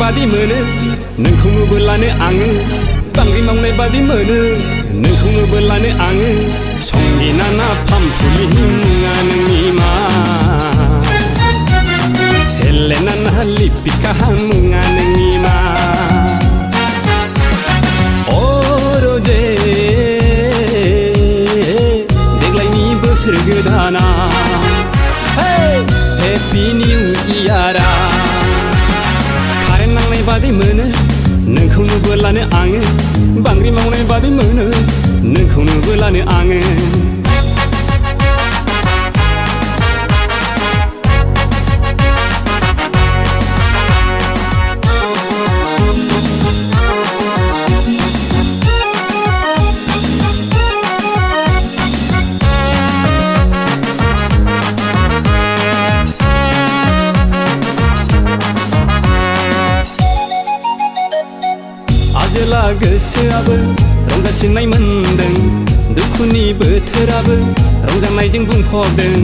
बादि मोनो नोंखौ नुबोलानो आङो बांग्रि मावनाय बादि मोनो नोंखौ नुबोलानो आङो संगिना ना फामफुलिनि मुङा नोंनि मा हेलेना ना लिपिका मुङा नोंनि मा अरजे देग्लायनि बोसोर गोदाना हेपि निउ इयारा कारेन्ट नांनाय बादि मोनो नोंखौ नुबोलानो आङो बांग्रि मावनाय बादि मोनो नोंखौ नुबोलानो आङो आजोला गोसोआबो रंजासिननाय मोनदों दुखुनि बोथोराबो रंजानायजों बुंफबदों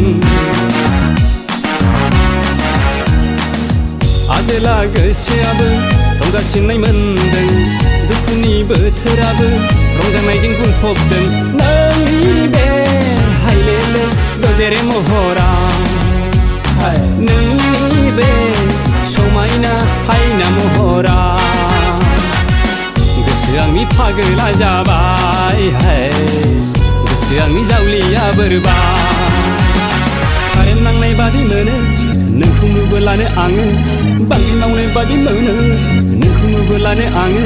आजोला गोसोआबो रंजासिननाय मोनदों दुखुनि बोथोराबो रंजानायजों बुंफबदों नोंनि बे हायलेले गोदेरे महरा नोंनि बे समायना हायना महरा आंनि फागोला जाबाय गोसो आंनि जावलिया बोरबाय कारेन्ट नांनाय बादि मोनो नोंखौ नुबोलानो आङो बांग्रि मावनाय बादि मोनो नोंखौ नुबोलानो आङो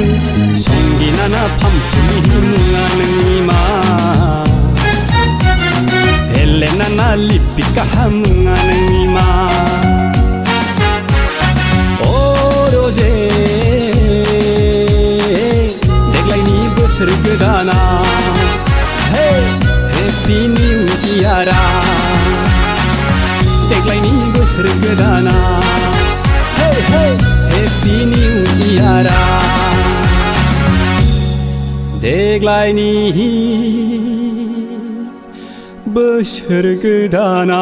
संगिना ना फामफुलिनि मुङा नोंनि मा हेलेना ना लिपिका मुङा नोंनि मा अरजे बोसोर गोदाना हेपि निउ इयारा देग्लायनि बोसोर गोदाना हेपि निउ इयारा देग्लायनि बोसोर गोदाना